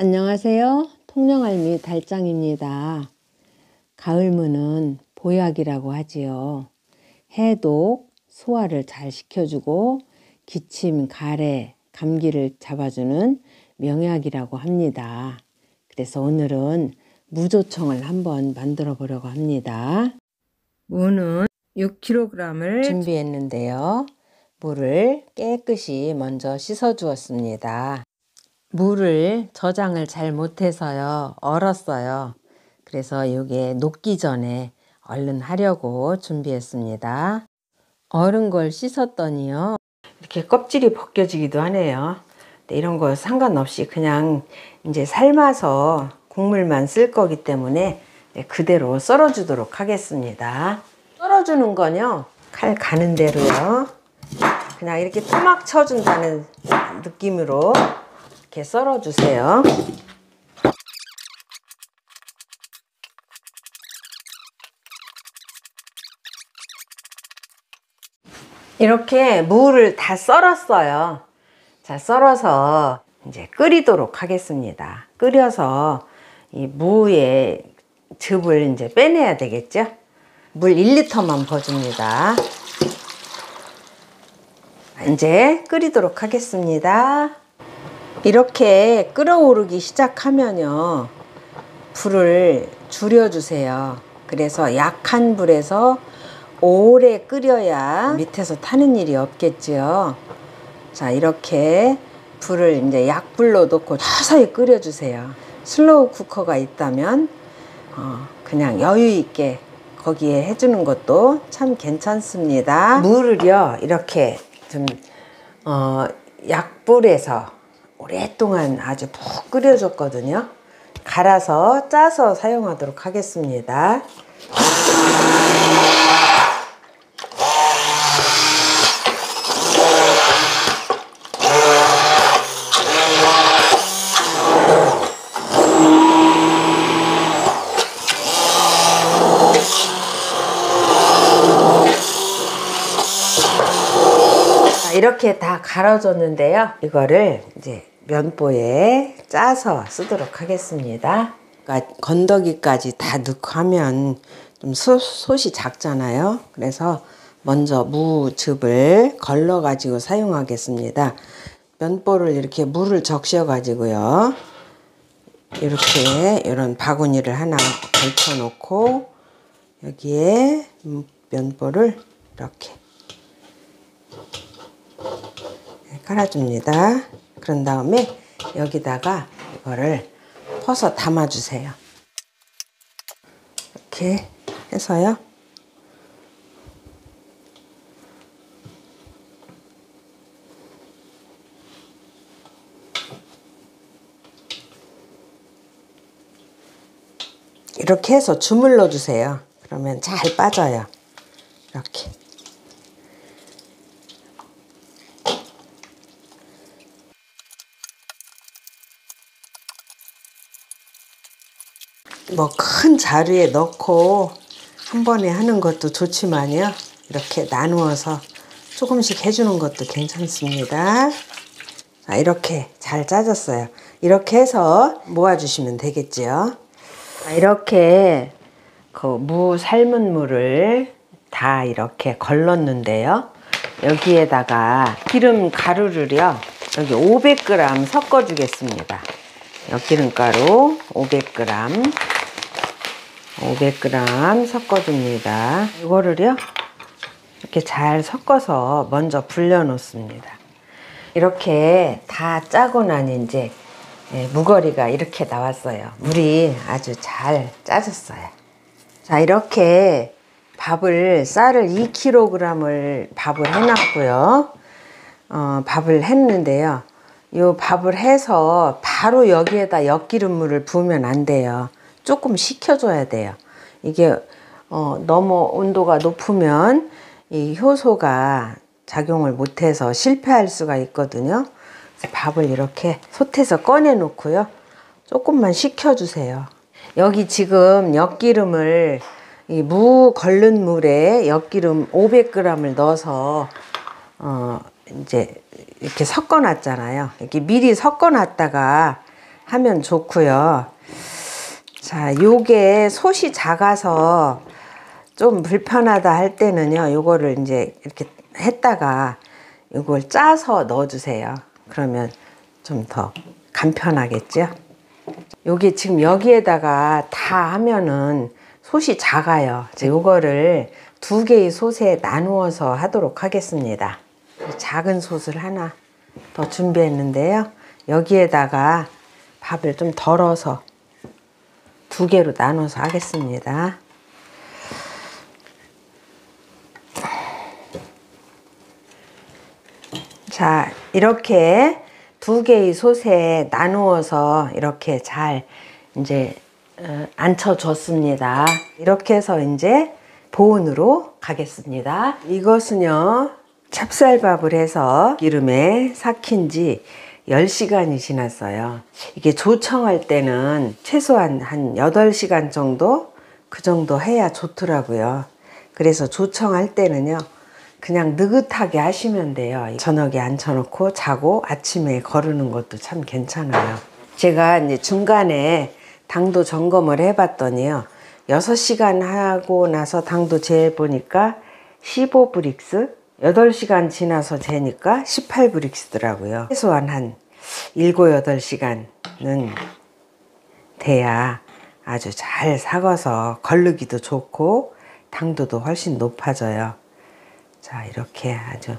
안녕하세요. 통영알미 달짱입니다. 가을무는 보약이라고 하지요. 해독, 소화를 잘 시켜주고 기침, 가래, 감기를 잡아주는 명약이라고 합니다. 그래서 오늘은 무조청을 한번 만들어 보려고 합니다. 무는 6kg을 준비했는데요. 물을 깨끗이 먼저 씻어 주었습니다. 물을 저장을 잘 못해서요 얼었어요. 그래서 이게 녹기 전에 얼른 하려고 준비했습니다. 얼은 걸 씻었더니요 이렇게 껍질이 벗겨지기도 하네요. 근데 이런 거 상관없이 그냥 이제 삶아서 국물만 쓸 거기 때문에 그대로 썰어 주도록 하겠습니다. 썰어 주는 건요 칼 가는 대로요 그냥 이렇게 토막 쳐준다는 느낌으로 이렇게 썰어 주세요. 이렇게 무를 다 썰었어요. 자, 썰어서 이제 끓이도록 하겠습니다. 끓여서 이 무의 즙을 이제 빼내야 되겠죠? 물 1리터만 부어줍니다. 이제 끓이도록 하겠습니다. 이렇게 끓어오르기 시작하면요 불을 줄여주세요. 그래서 약한 불에서 오래 끓여야 밑에서 타는 일이 없겠죠. 자, 이렇게 불을 이제 약불로 놓고 서서히 끓여주세요. 슬로우 쿠커가 있다면 그냥 여유 있게 거기에 해주는 것도 참 괜찮습니다. 물을요 이렇게 좀 약불에서 오랫동안 아주 푹 끓여줬거든요. 갈아서 짜서 사용하도록 하겠습니다. 이렇게 다 갈아줬는데요. 이거를 이제 면보에 짜서 쓰도록 하겠습니다. 그러니까 건더기까지 다 넣고 하면 좀 솥이 작잖아요. 그래서 먼저 무즙을 걸러 가지고 사용하겠습니다. 면보를 이렇게 물을 적셔 가지고요. 이렇게 이런 바구니를 하나 걸쳐 놓고 여기에 면보를 이렇게 깔아줍니다. 그런 다음에 여기다가 이거를 퍼서 담아주세요. 이렇게 해서요. 이렇게 해서 주물러 주세요. 그러면 잘 빠져요. 이렇게. 뭐 큰 자루에 넣고 한 번에 하는 것도 좋지만요. 이렇게 나누어서 조금씩 해주는 것도 괜찮습니다. 자, 이렇게 잘 짜졌어요. 이렇게 해서 모아주시면 되겠죠. 자, 이렇게 그 무 삶은 무를 다 이렇게 걸렀는데요. 여기에다가 기름 가루를요. 여기 500g 섞어 주겠습니다. 엿기름가루 500g 섞어줍니다. 이거를요 이렇게 잘 섞어서 먼저 불려 놓습니다. 이렇게 다 짜고 나니 이제 무거리가 이렇게 나왔어요. 물이 아주 잘 짜졌어요. 자, 이렇게 쌀을 2kg을 밥을 해놨고요. 밥을 했는데요. 요 밥을 해서 바로 여기에다 엿기름물을 부으면 안 돼요. 조금 식혀줘야 돼요. 이게 너무 온도가 높으면 이 효소가 작용을 못해서 실패할 수가 있거든요. 그래서 밥을 이렇게 솥에서 꺼내 놓고요. 조금만 식혀주세요. 여기 지금 엿기름을 이 무 걸른 물에 엿기름 500g을 넣어서 이제 이렇게 섞어 놨잖아요. 이렇게 미리 섞어 놨다가 하면 좋고요. 자, 요게 솥이 작아서 좀 불편하다 할 때는요, 요거를 이제 이렇게 했다가 요걸 짜서 넣어주세요. 그러면 좀 더 간편하겠죠? 요게 지금 여기에다가 다 하면은 솥이 작아요. 요거를 2개의 솥에 나누어서 하도록 하겠습니다. 작은 솥을 하나 더 준비했는데요. 여기에다가 밥을 좀 덜어서 2개로 나눠서 하겠습니다. 자, 이렇게 2개의 솥에 나누어서 이렇게 잘 이제 앉혀줬습니다. 이렇게 해서 이제 보온으로 가겠습니다. 이것은요, 찹쌀밥을 해서 기름에 삭힌 지 10시간이 지났어요. 이게 조청할 때는 최소한 한 8시간 정도? 그 정도 해야 좋더라고요. 그래서 조청할 때는요, 그냥 느긋하게 하시면 돼요. 저녁에 앉혀놓고 자고 아침에 거르는 것도 참 괜찮아요. 제가 이제 중간에 당도 점검을 해봤더니요, 6시간 하고 나서 당도 재보니까 15브릭스, 8시간 지나서 재니까 18브릭스더라고요. 최소한 한 7, 8시간은 돼야 아주 잘 삭아서 걸르기도 좋고 당도도 훨씬 높아져요. 자, 이렇게 아주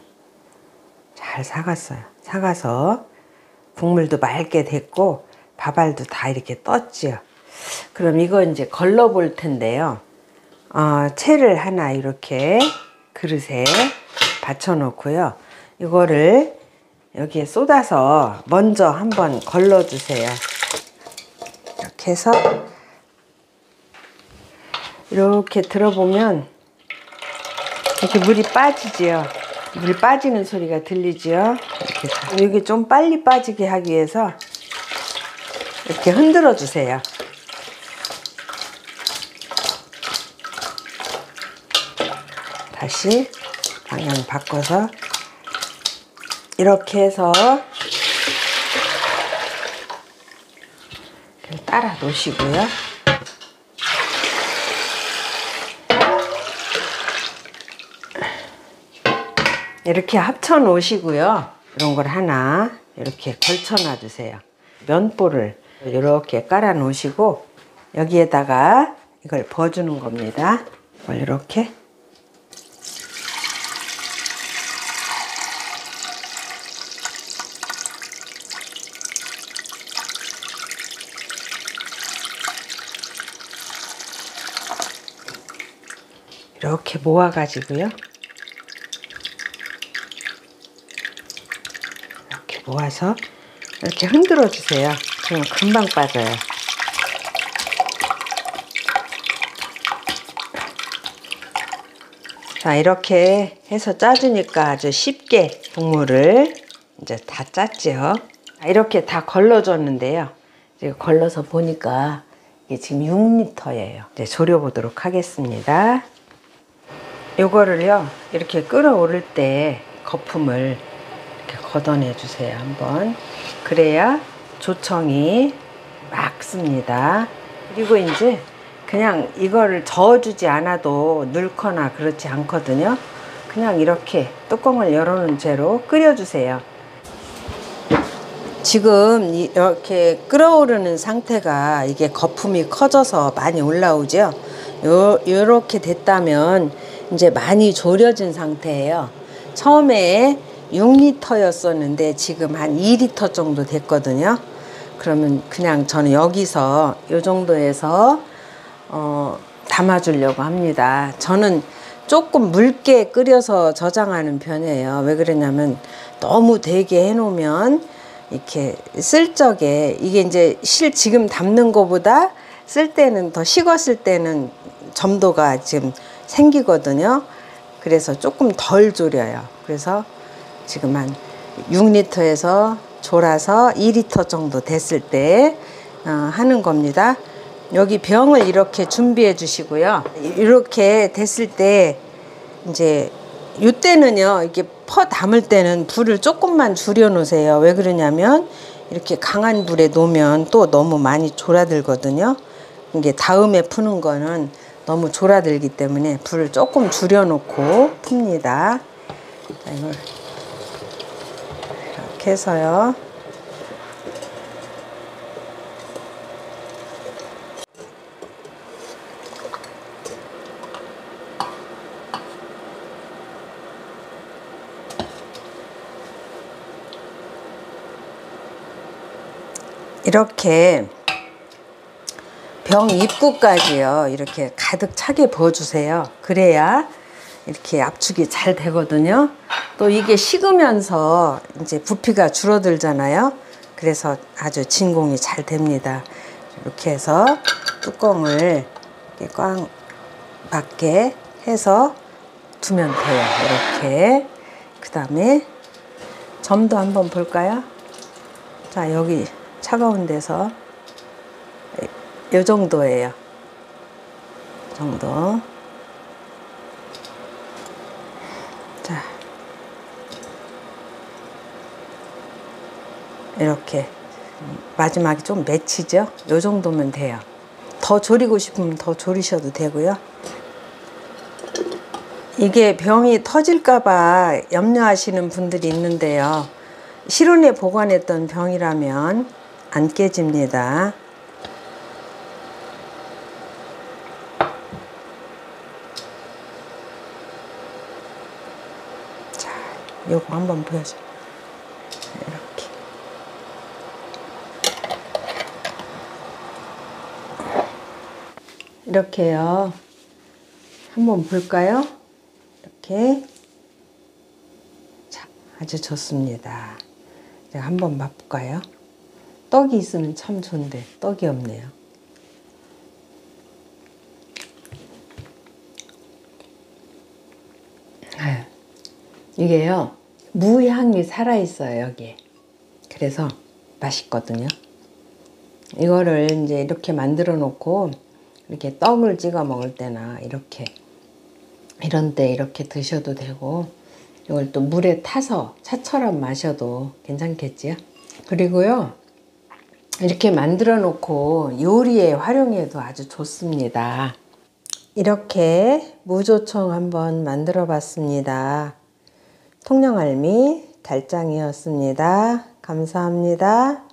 잘 삭았어요. 삭아서 국물도 맑게 됐고 밥알도 다 이렇게 떴지요. 그럼 이거 이제 걸러 볼 텐데요. 채를 하나 이렇게 그릇에 받쳐 놓고요. 이거를 여기에 쏟아서 먼저 한번 걸러 주세요. 이렇게 해서 이렇게 들어보면 이렇게 물이 빠지지요. 물 빠지는 소리가 들리지요. 이렇게 이게 좀 빨리 빠지게 하기 위해서 이렇게 흔들어 주세요. 다시 방향 바꿔서 이렇게 해서 따라 놓으시고요. 이렇게 합쳐 놓으시고요. 이런 걸 하나 이렇게 걸쳐 놔주세요. 면보를 이렇게 깔아 놓으시고 여기에다가 이걸 버주는 겁니다. 이걸 이렇게 이렇게 모아 가지고요. 이렇게 모아서 이렇게 흔들어 주세요. 그럼 금방 빠져요. 자, 이렇게 해서 짜주니까 아주 쉽게 국물을 이제 다 짰죠. 이렇게 다 걸러줬는데요. 이제 걸러서 보니까 이게 지금 6리터예요. 이제 졸여보도록 하겠습니다. 요거를요, 이렇게 끓어오를 때 거품을 이렇게 걷어내 주세요. 한번. 그래야 조청이 막 씁니다. 그리고 이제 그냥 이거를 저어주지 않아도 넣거나 그렇지 않거든요. 그냥 이렇게 뚜껑을 열어놓은 채로 끓여주세요. 지금 이렇게 끓어오르는 상태가 이게 거품이 커져서 많이 올라오죠. 요렇게 됐다면 이제 많이 졸여진 상태예요. 처음에 6리터였었는데 지금 한 2리터 정도 됐거든요. 그러면 그냥 저는 여기서 요 정도에서 담아주려고 합니다. 저는 조금 묽게 끓여서 저장하는 편이에요. 왜 그러냐면 너무 되게 해놓으면 이렇게 쓸 적에 이게 이제 지금 담는 것보다 쓸 때는 더 식었을 때는 점도가 지금 생기거든요. 그래서 조금 덜 졸여요. 그래서 지금 한 6리터에서 졸아서 2리터 정도 됐을 때 하는 겁니다. 여기 병을 이렇게 준비해 주시고요. 이렇게 됐을 때 이제 이때는요, 이렇게 퍼 담을 때는 불을 조금만 줄여 놓으세요. 왜 그러냐면 이렇게 강한 불에 놓으면 또 너무 많이 졸아들거든요. 이게 다음에 푸는 거는 너무 졸아들기 때문에 불을 조금 줄여놓고 풉니다. 자, 이걸 이렇게 해서요. 이렇게 병 입구까지요, 이렇게 가득 차게 부어주세요. 그래야 이렇게 압축이 잘 되거든요. 또 이게 식으면서 이제 부피가 줄어들잖아요. 그래서 아주 진공이 잘 됩니다. 이렇게 해서 뚜껑을 이렇게 꽉 맞게 해서 두면 돼요. 이렇게. 그 다음에 점도 한번 볼까요? 자, 여기 차가운 데서 요 정도예요. 이 정도. 자, 이렇게 마지막에 좀 맺히죠? 요 정도면 돼요. 더 졸이고 싶으면 더 졸이셔도 되고요. 이게 병이 터질까봐 염려하시는 분들이 있는데요. 실온에 보관했던 병이라면 안 깨집니다. 자, 요거 한번 보여줘. 이렇게요. 한번 볼까요? 이렇게. 자, 아주 좋습니다. 제가 한번 맛볼까요? 떡이 있으면 참 좋은데 떡이 없네요. 이게요, 무향이 살아있어요, 여기에. 그래서 맛있거든요. 이거를 이제 이렇게 만들어 놓고 이렇게 떡을 찍어 먹을 때나 이렇게 이런 때 이렇게 드셔도 되고, 이걸 또 물에 타서 차처럼 마셔도 괜찮겠지요. 그리고요, 이렇게 만들어 놓고 요리에 활용해도 아주 좋습니다. 이렇게 무조청 한번 만들어 봤습니다. 통영알미 달짱이었습니다. 감사합니다.